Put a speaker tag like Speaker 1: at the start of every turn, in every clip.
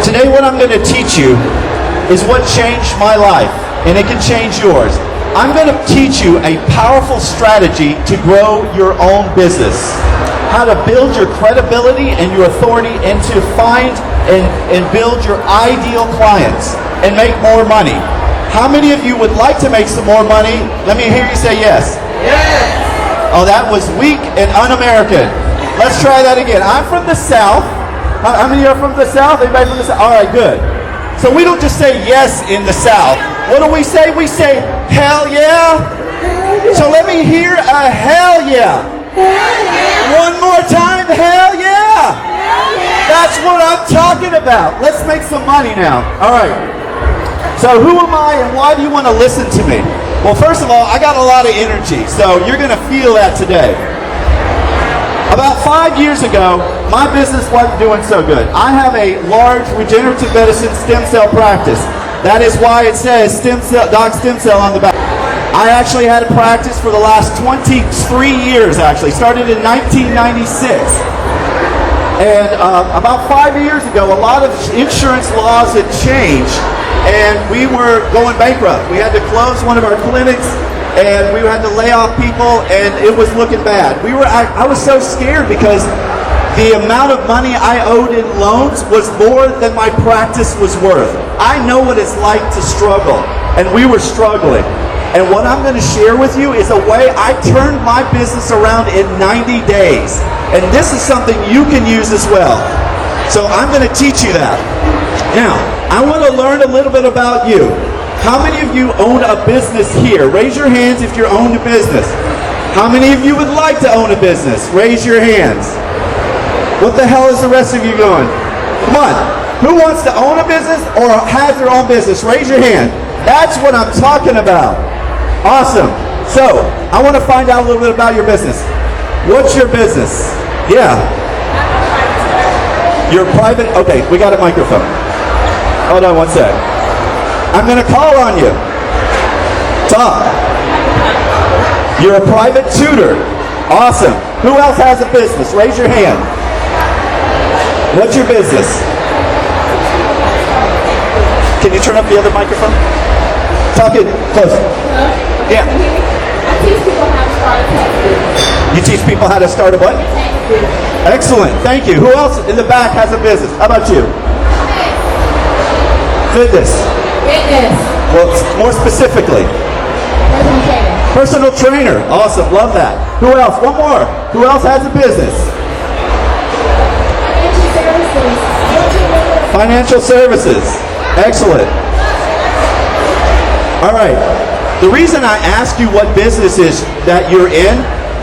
Speaker 1: Today what I'm going to teach you is what changed my life, and it can change yours. I'm going to teach you a powerful strategy to grow your own business. How to build your credibility and your authority, and to find and build your ideal clients and make more money. How many of you would like to make some more money? Let me hear you say yes.
Speaker 2: Yes.
Speaker 1: Oh, that was weak and un-American. Let's try that again. I'm from the South. How many are from the South? Anybody from the South? All right, good. So we don't just say yes in the South. What do we say? We say, hell yeah. So let me hear a hell yeah. One more time, hell yeah. That's what I'm talking about. Let's make some money now. All right. So who am I and why do you want to listen to me? Well, first of all, I got a lot of energy, so you're going to feel that today. About 5 years ago, my business wasn't doing so good. I have a large regenerative medicine stem cell practice. That is why it says Doc Stem Cell on the back. I actually had a practice for the last 23 years, actually. Started in 1996. And about 5 years ago, a lot of insurance laws had changed, and we were going bankrupt. We had to close one of our clinics, and we had to lay off people, and it was looking bad. I was so scared because the amount of money I owed in loans was more than my practice was worth. I know what it's like to struggle, and we were struggling. And what I'm going to share with you is a way I turned my business around in 90 days. And this is something you can use as well. So I'm going to teach you that. Now, I want to learn a little bit about you. How many of you own a business here? Raise your hands if you own a business. How many of you would like to own a business? Raise your hands. What the hell is the rest of you going? Come on. Who wants to own a business or has their own business? Raise your hand. That's what I'm talking about. Awesome. So, I want to find out a little bit about your business. What's your business? Yeah. You're private? Okay, we got a microphone. Hold on one sec. I'm going to call on you. Talk. You're a private tutor. Awesome. Who else has a business? Raise your hand. What's your business? Can you turn up the other microphone? Talk it close. Yeah.
Speaker 2: I teach people how to start a tech business.
Speaker 1: You teach people how to start a what? Excellent. Thank you. Who else in the back has a business? How about you? Fitness. Well, more specifically. Personal trainer. Awesome. Love that. Who else? One more. Who else has a business? Financial services. Excellent. All right. The reason I ask you what business is that you're in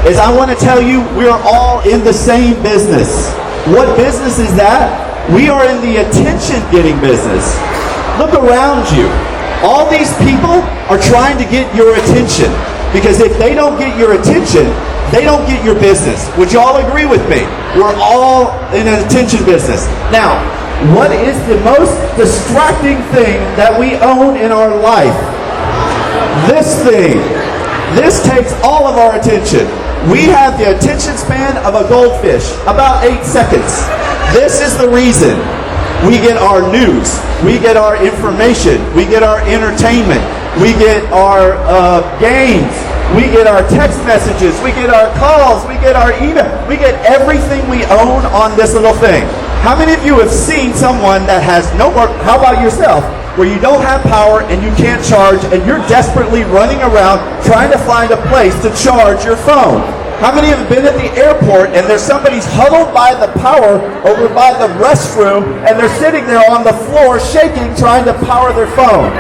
Speaker 1: is I want to tell you we're all in the same business. What business is that? We are in the attention-getting business. Look around you. All these people are trying to get your attention, because if they don't get your attention, they don't get your business. Would you all agree with me? We're all in an attention business. Now, what is the most distracting thing that we own in our life? This thing. This takes all of our attention. We have the attention span of a goldfish, about 8 seconds. This is the reason we get our news, we get our information, we get our entertainment, we get our games, we get our text messages, we get our calls, we get our email, we get everything we own on this little thing. How many of you have seen someone that has no work? How about yourself? Where you don't have power and you can't charge, and you're desperately running around trying to find a place to charge your phone. How many have been at the airport and there's somebody's huddled by the power over by the restroom, and they're sitting there on the floor shaking trying to power their phone?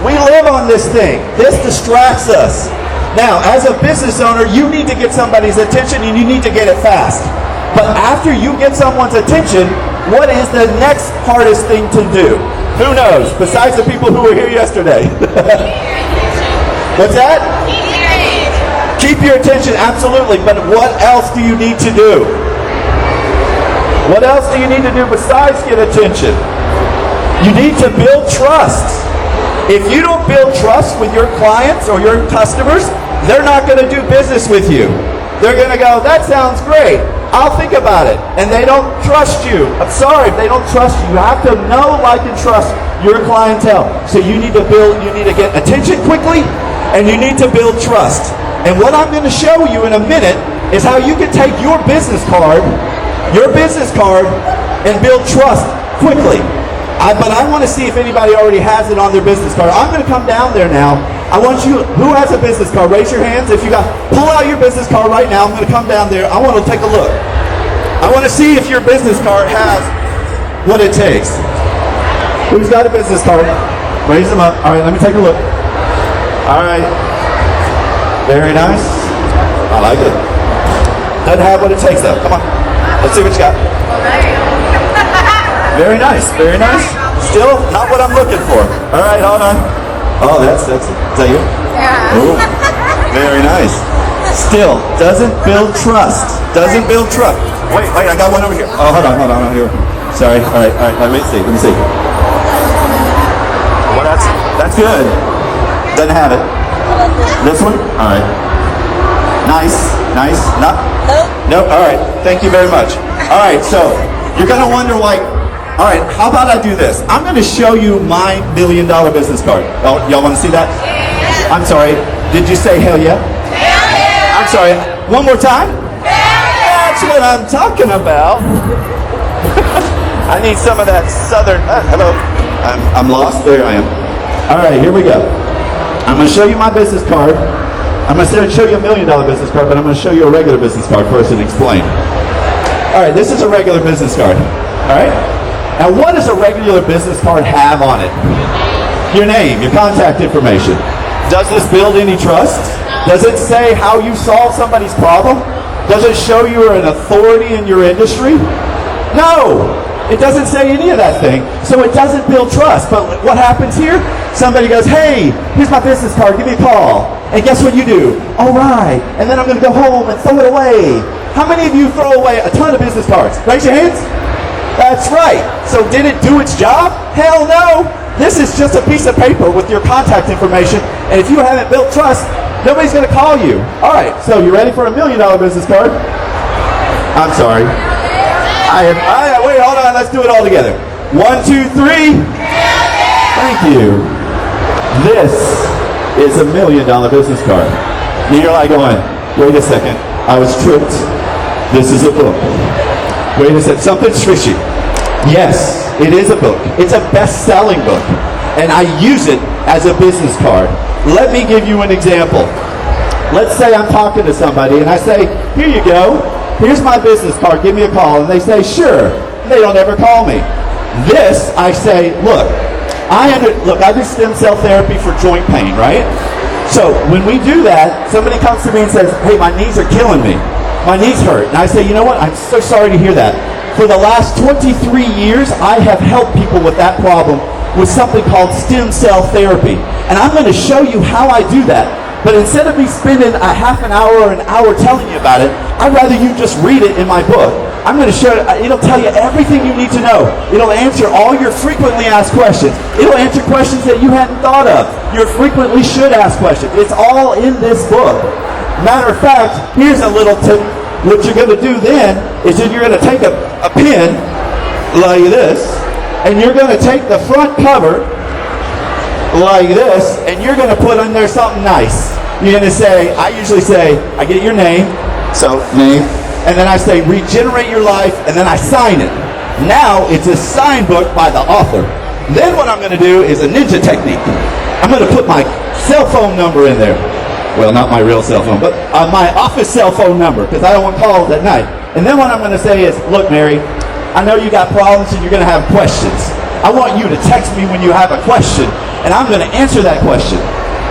Speaker 1: We live on this thing. This distracts us. Now, as a business owner, you need to get somebody's attention, and you need to get it fast. But after you get someone's attention, what is the next hardest thing to do? Who knows? Besides the people who were here yesterday. What's that? Keep your attention, absolutely. But what else do you need to do? What else do you need to do besides get attention? You need to build trust. If you don't build trust with your clients or your customers, they're not going to do business with you. They're going to go, that sounds great. I'll think about it. And they don't trust you. I'm sorry if they don't trust you. You have to know, like, and trust your clientele. So you need to get attention quickly, and you need to build trust. And what I'm going to show you in a minute is how you can take your business card, and build trust quickly. But I want to see if anybody already has it on their business card. I'm going to come down there now. I want you, who has a business card? Raise your hands. If you got, pull out your business card right now. I'm going to come down there. I want to take a look. I want to see if your business card has what it takes. Who's got a business card? Raise them up. All right, let me take a look. All right. Very nice. I like it. Doesn't have what it takes though. Come on. Let's see what you got. Very nice. Very nice. Still not what I'm looking for. All right, hold on. Oh, that's it. Is that you? Yeah. Ooh, very nice. Still doesn't build trust. Doesn't build trust. Wait, I got one over here. Oh, hold on, here. Sorry. All right. Let me see. Well, that's good. Doesn't have it. This one? All right. Nice. Not? Nope. All right. Thank you very much. All right. So you're gonna wonder, like, all right, how about I do this? I'm going to show you my $1 million business card. Oh, y'all want to see that? Yeah. I'm sorry. Did you say hell yeah? Hell yeah. I'm sorry. One more time? Hell yeah. That's what I'm talking about. I need some of that southern. Hello. I'm lost. There I am. All right, here we go. I'm going to show you my business card. I'm going to show you $1 million business card, but I'm going to show you a regular business card first and explain. All right, this is a regular business card. All right. Now, what does a regular business card have on it? Your name, your contact information. Does this build any trust? Does it say how you solve somebody's problem? Does it show you're an authority in your industry? No, it doesn't say any of that thing. So it doesn't build trust. But what happens here? Somebody goes, hey, here's my business card, give me a call. And guess what you do? All right, and then I'm going to go home and throw it away. How many of you throw away a ton of business cards? Raise your hands. That's right. So did it do its job? Hell no. This is just a piece of paper with your contact information, and if you haven't built trust, nobody's going to call you. All right, so you ready for $1 million business card? I'm sorry. Wait, hold on. Let's do it all together. 1, 2, 3. Thank you. This is $1 million business card. And you're like going, wait a second. I was tricked. This is a book. Wait a second, something's fishy. Yes, it is a book. It's a best-selling book. And I use it as a business card. Let me give you an example. Let's say I'm talking to somebody and I say, here you go. Here's my business card. Give me a call. And they say, sure. They don't ever call me. This, I say, look, I do stem cell therapy for joint pain, right? So when we do that, somebody comes to me and says, hey, my knees are killing me. My knees hurt. And I say, you know what? I'm so sorry to hear that. For the last 23 years, I have helped people with that problem with something called stem cell therapy. And I'm going to show you how I do that. But instead of me spending a half an hour or an hour telling you about it, I'd rather you just read it in my book. I'm going to show it. It'll tell you everything you need to know. It'll answer all your frequently asked questions. It'll answer questions that you hadn't thought of. Your frequently should ask questions. It's all in this book. Matter of fact, here's a little tip. What you're going to do then is that you're going to take a pen like this, and you're going to take the front cover like this, and you're going to put in there something nice. You're going to say, I usually say, I get your name, so name, and then I say, regenerate your life, and then I sign it. Now it's a signed book by the author. Then what I'm going to do is a ninja technique. I'm going to put my cell phone number in there. Well, not my real cell phone, but my office cell phone number, because I don't want calls at night. And then what I'm going to say is, look, Mary, I know you got problems and you're going to have questions. I want you to text me when you have a question, and I'm going to answer that question.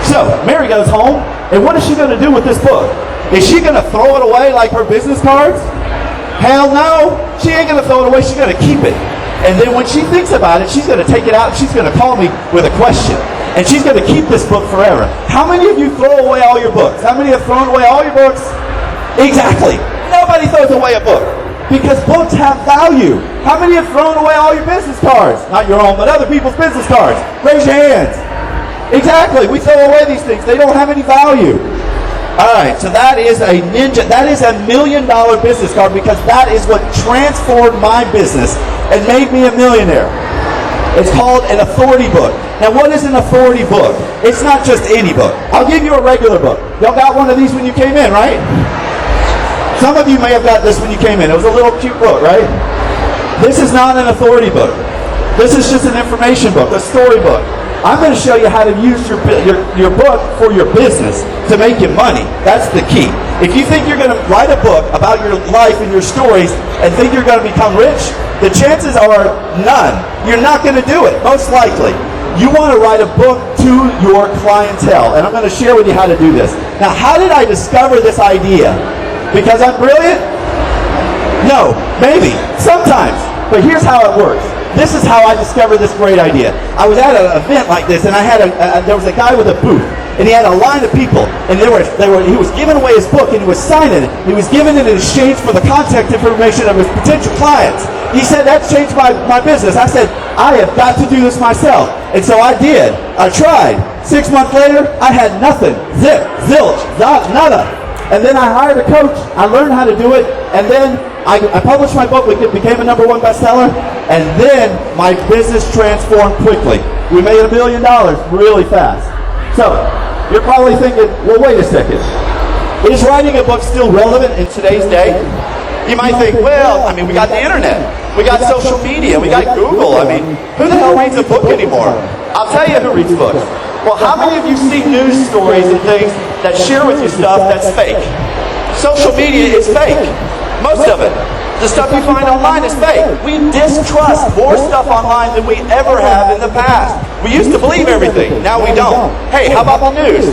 Speaker 1: So, Mary goes home, and what is she going to do with this book? Is she going to throw it away like her business cards? Hell no. She ain't going to throw it away. She's going to keep it. And then when she thinks about it, she's going to take it out, and she's going to call me with a question. And she's going to keep this book forever. How many of you throw away all your books? How many have thrown away all your books? Exactly. Nobody throws away a book because books have value. How many have thrown away all your business cards? Not your own, but other people's business cards. Raise your hands. Exactly. We throw away these things. They don't have any value. All right, so that is a ninja. That is $1 million business card because that is what transformed my business and made me a millionaire. It's called an authority book. Now, what is an authority book? It's not just any book. I'll give you a regular book. Y'all got one of these when you came in, right? Some of you may have got this when you came in. It was a little cute book, right? This is not an authority book. This is just an information book, a story book. I'm going to show you how to use your book for your business to make you money. That's the key. If you think you're going to write a book about your life and your stories and think you're going to become rich, the chances are none. You're not going to do it, most likely. You want to write a book to your clientele, and I'm going to share with you how to do this. Now, how did I discover this idea? Because I'm brilliant? No, maybe, sometimes. But here's how it works. This is how I discovered this great idea. I was at an event like this, and I had there was a guy with a booth, and he had a line of people, and he was giving away his book, and he was signing it. He was giving it in exchange for the contact information of his potential clients. He said, "That's changed my business." I said, "I have got to do this myself." And so I did. I tried. 6 months later, I had nothing. Zip, zilch, nada. And then I hired a coach. I learned how to do it, and then I published my book. It became a #1 bestseller, and then my business transformed quickly. We made $1 million really fast. So you're probably thinking, well, wait a second. Is writing a book still relevant in today's day? You might think, well, I mean, we got the internet, we got social media, we got Google. I mean, who the hell reads a book anymore? I'll tell you who reads books. Well, how many of you see news stories and things that share with you stuff that's fake? Social media is fake. Most of it. The stuff you find online is fake. We distrust more stuff online than we ever have in the past. We used to believe everything. Now we don't. Hey, how about the news?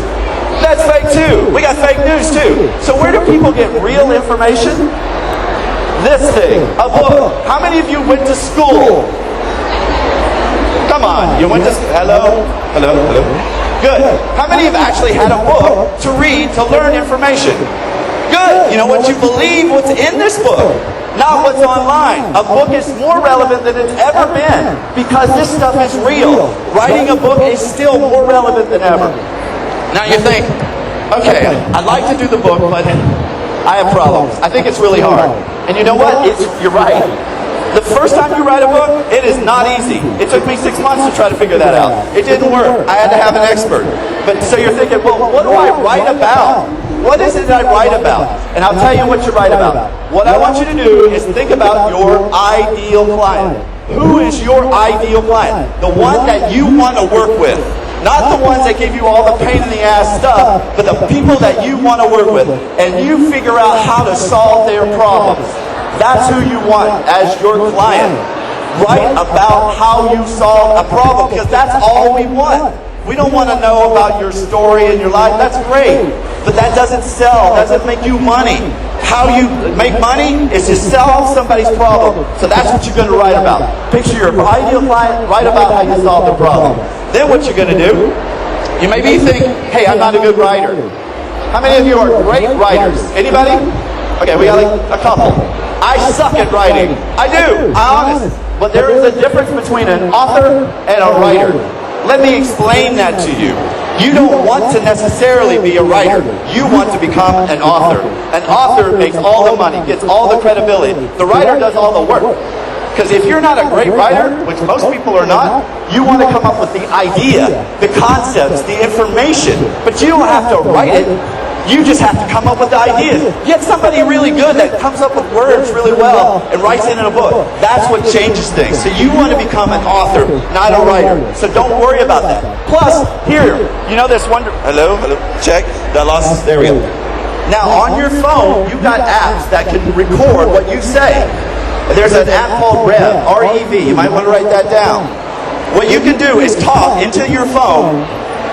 Speaker 1: That's fake too. We got fake news too. So where do people get real information? This thing, a book. How many of you went to school? Come on, you went to school. Hello? Hello? Hello? Good. How many of you actually had a book to read to learn information? Good. You know what? You believe what's in this book, not what's online. A book is more relevant than it's ever been because this stuff is real. Writing a book is still more relevant than ever. Now you think, okay, I'd like to do the book, but I have problems. I think it's really hard. And you know what? You're right. The first time you write a book, it is not easy. It took me 6 months to try to figure that out. It didn't work. I had to have an expert. But so you're thinking, well, what do I write about? What is it that I write about? And I'll tell you what you write about. What I want you to do is think about your ideal client. Who is your ideal client? The one that you want to work with. Not the ones that give you all the pain in the ass stuff, but the people that you want to work with. And you figure out how to solve their problems. That's who you want as your client. Write about how you solve a problem, because that's all we want. We don't want to know about your story and your life. That's great. But that doesn't sell, doesn't make you money. How you make money is to solve somebody's problem. So that's what you're going to write about. Picture your ideal client, write about how you solve the problem. Then what you're going to do, you maybe think, hey, I'm not a good writer. How many of you are great writers? Anybody? Okay, we got like a couple. I suck at writing. I do. I'm honest. But there is a difference between an author and a writer. Let me explain that to you. You don't want to necessarily be a writer. You want to become an author. An author makes all the money, gets all the credibility. The writer does all the work. Because if you're not a great writer, which most people are not, you want to come up with the idea, the concepts, the information. But you don't have to write it. You just have to come up with the ideas. Get somebody really good that comes up with words really well and writes it in a book. That's what changes things. So you want to become an author, not a writer. So don't worry about that. Plus, here, you know this wonder... Hello? Check. That lost us. There we go. Now, on your phone, you've got apps that can record what you say. There's an app called Rev, R-E-V. You might want to write that down. What you can do is talk into your phone,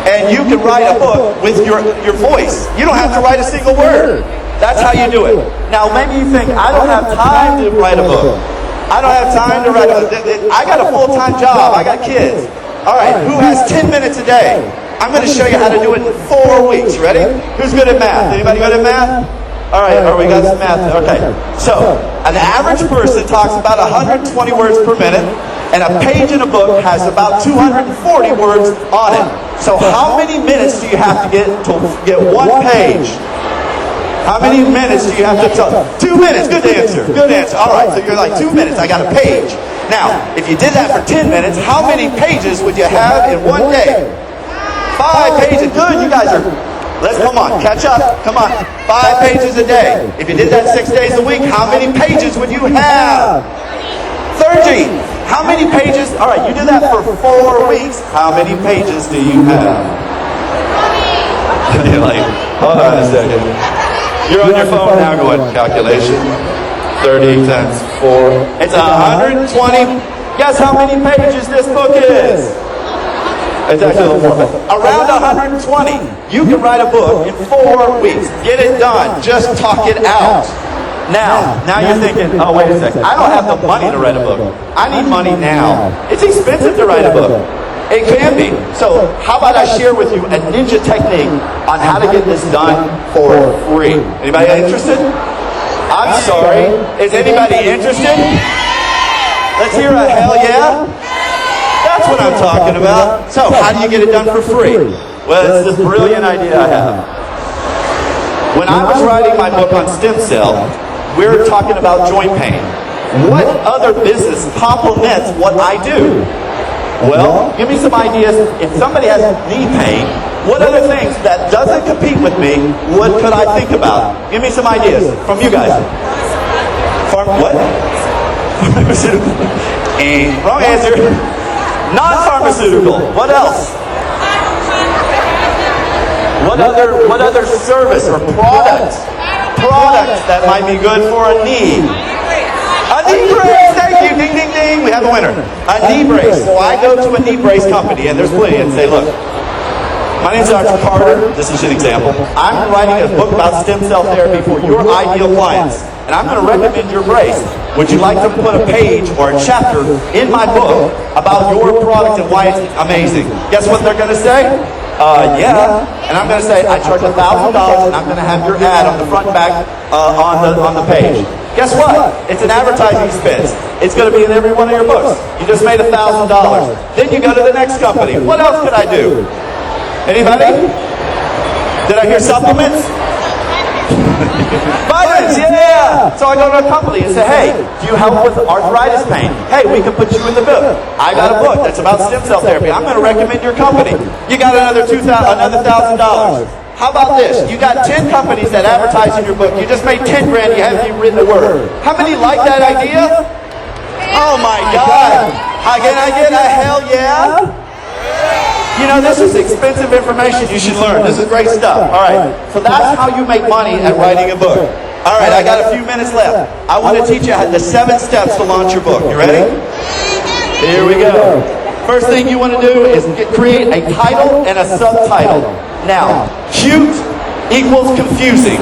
Speaker 1: and you can write a book with your voice. You don't have to write a single word. That's how you do it. Now, maybe you think, I don't have time to write a book. I don't have time to write a book. I got a full-time job. I got kids. All right, who has 10 minutes a day? I'm going to show you how to do it in 4 weeks. Ready? Who's good at math? Anybody good at math? All right, we got some math. Okay. So, an average person talks about 120 words per minute, and a page in a book has about 240 words on it. So how many minutes do you have to get one page? How many minutes do you have to talk? 2 minutes. Good answer. Good answer. All right, so you're like 2 minutes. I got a page. Now, if you did that for 10 minutes, how many pages would you have in one day? 5 pages. Good. You guys are... Let's come on. Catch up. Come on. 5 pages a day. If you did that 6 days a week, how many pages would you have? 30. How many pages? All right, you did that for 4 weeks. How many pages do you have? You're like, hold on a second. You're on your phone now going, calculation. 30 times 4. It's 120. Guess how many pages this book is? It's actually a little more. Around 120. You can write a book in 4 weeks. Get it done. Just talk it out. Now you're thinking, oh, wait a second. I don't have the money to write a book. I need money now. It's expensive to write a book. It can be. So how about I share with you a ninja technique on how to get this done for free. Anybody interested? I'm sorry. Is anybody interested? Let's hear a hell yeah. That's what I'm talking about. So how do you get it done for free? Well, it's this brilliant idea I have. When I was writing my book on stem cell, we were talking about joint pain. What other business complements what I do? Well, give me some ideas. If somebody has knee pain, what other things that doesn't compete with me, what could I think about? Give me some ideas from you guys. What? Wrong answer. Non-pharmaceutical. What else? What other service or product that might be good for a knee? A knee brace. Thank you. Ding, ding, ding. We have a winner. A knee brace. So I go to a knee brace company, and there's plenty, and say, look, my name's Dr. Carter. This is an example. I'm writing a book about stem cell therapy for your ideal clients, and I'm going to recommend your brace. Would you like to put a page or a chapter in my book about your product and why it's amazing? Guess what they're going to say? Yeah. And I'm going to say, I charge $1,000, and I'm going to have your ad on the front and back on the page. Guess what? It's an advertising expense. It's going to be in every one of your books. You just made $1,000. Then you go to the next company. What else could I do? Anybody? Did I hear supplements? Vitamins, yeah! So I go to a company and say, hey, do you help with arthritis pain? Hey, we can put you in the book. I got a book that's about stem cell therapy. I'm going to recommend your company. You got another $1,000. How about this? You got 10 companies that advertise in your book. You just made 10 grand. You haven't even written a word. How many like that idea? Oh my God! Can I get a hell yeah? You know, this is expensive information you should learn. This is great stuff. All right. So that's how you make money at writing a book. All right, I got a few minutes left. I want to teach you the 7 steps to launch your book. You ready? Here we go. First thing you want to do is create a title and a subtitle. Now, cute equals confusing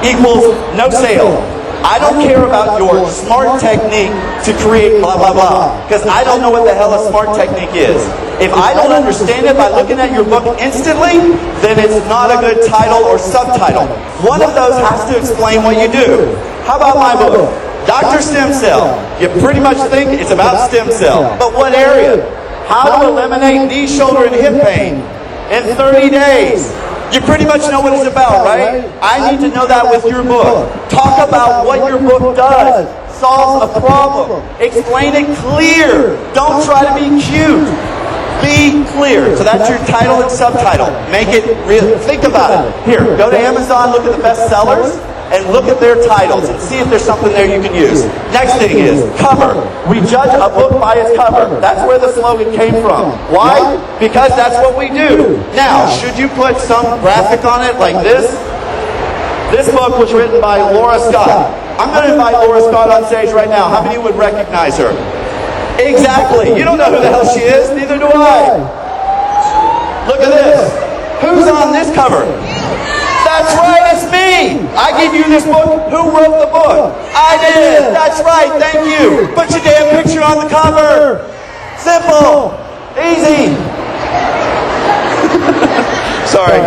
Speaker 1: equals no sale. I don't care about your smart technique to create blah, blah, blah, because I don't know what the hell a smart technique is. If I don't understand it by looking at your book instantly, then it's not a good title or subtitle. One of those has to explain what you do. How about my book? Dr. Stem Cell. You pretty much think it's about stem cell. But what area? How to eliminate knee, shoulder, and hip pain in 30 days. You pretty much know what it's about, right? I need to know that with your book. Talk about what your book does. Solves a problem. Explain it clear. Don't try to be cute. Be clear. So that's your title and subtitle. Make it real. Think about it. Here, go to Amazon, look at the best sellers, and look at their titles and see if there's something there you can use. Next thing is cover. We judge a book by its cover. That's where the slogan came from. Why? Because that's what we do. Now, should you put some graphic on it like this? This book was written by Laura Scott. I'm going to invite Laura Scott on stage right now. How many would recognize her? Exactly. You don't know who the hell she is. Neither do I. Look at this. Who's on this cover? That's right, it's me. I gave you this book. Who wrote the book? I did. That's right, thank you. Put your damn picture on the cover. Simple. Easy. Sorry,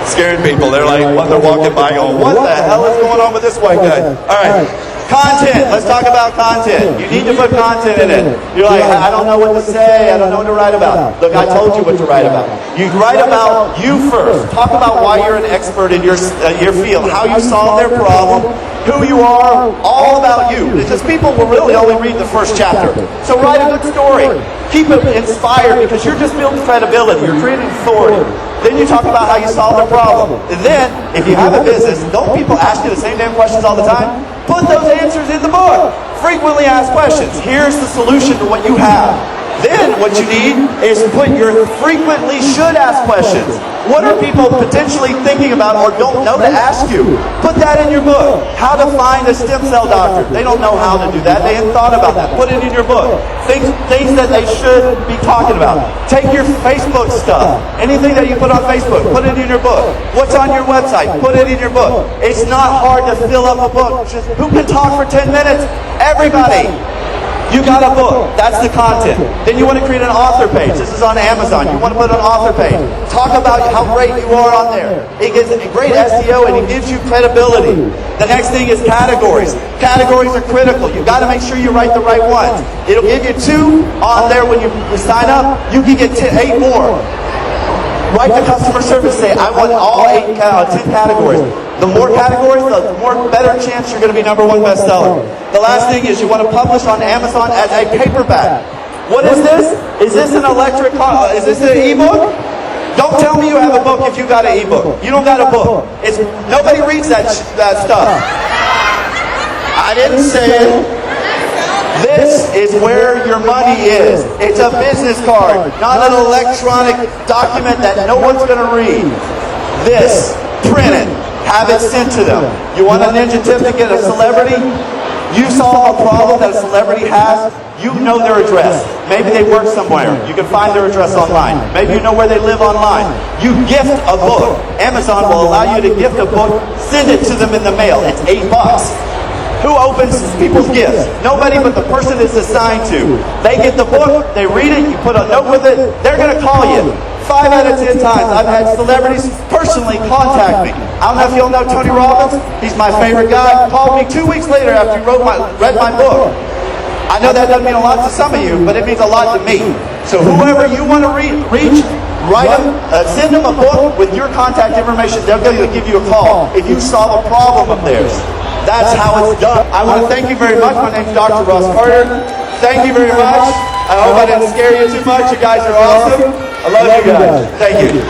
Speaker 1: scaring people. They're like, they're walking by going, what the hell is going on with this white guy? All right. Content. Let's talk about content. You need to put content in it. You're like, I don't know what to say. I don't know what to write about. Look, I told you what to write about. You write about you first. Talk about why you're an expert in your field, how you solve their problem, who you are, all about you. Because people will really only read the first chapter. So write a good story. Keep it inspired because you're just building credibility. You're creating authority. Then you talk about how you solve the problem. And then, if you have a business, don't people ask you the same damn questions all the time? Put those answers in the book. Frequently asked questions. Here's the solution to what you have. Then what you need is put your frequently should ask questions. What are people potentially thinking about or don't know to ask you? Put that in your book. How to find a stem cell doctor. They don't know how to do that. They hadn't thought about that. Put it in your book. Things that they should be talking about. Take your Facebook stuff. Anything that you put on Facebook, put it in your book. What's on your website, put it in your book. It's not hard to fill up a book. Just, who can talk for 10 minutes? Everybody. You got a book. That's the content. Then you want to create an author page. This is on Amazon. You want to put an author page. Talk about how great you are on there. It gets great SEO and it gives you credibility. The next thing is categories. Categories are critical. You've got to make sure you write the right ones. It'll give you 2 on there when you sign up. You can get 8 more. Write to customer service. Say, I want all 10 categories. The more categories, the more better chance you're going to be #1 bestseller. The last thing is you want to publish on Amazon as a paperback. What is this? Is this an is this an ebook? Don't tell me you have a book if you got an ebook. You don't got a book. Nobody reads that stuff. I didn't say it. This is where your money is. It's a business card, not an electronic document that no one's going to read. This, print it. Have it sent to them. You want a ninja tip to get a celebrity? You solve a problem that a celebrity has, you know their address. Maybe they work somewhere. You can find their address online. Maybe you know where they live online. You gift a book. Amazon will allow you to gift a book, send it to them in the mail. It's $8. Who opens people's gifts? Nobody but the person it's assigned to. They get the book, they read it, you put a note with it, they're going to call you. 5 out of 10 times I've had celebrities personally contact me. I don't know if you all know Tony Robbins. He's my favorite guy. Called me 2 weeks later after he read my book. I know that doesn't mean a lot to some of you, but it means a lot to me. So whoever you want to reach, write them, send them a book with your contact information. They'll give you a call if you solve a problem of theirs. That's how it's done. I want to thank you very much. My name is Dr. Ross Carter. Thank you very much. I hope I didn't scare you too much. You guys are awesome. I love you guys. Thank you.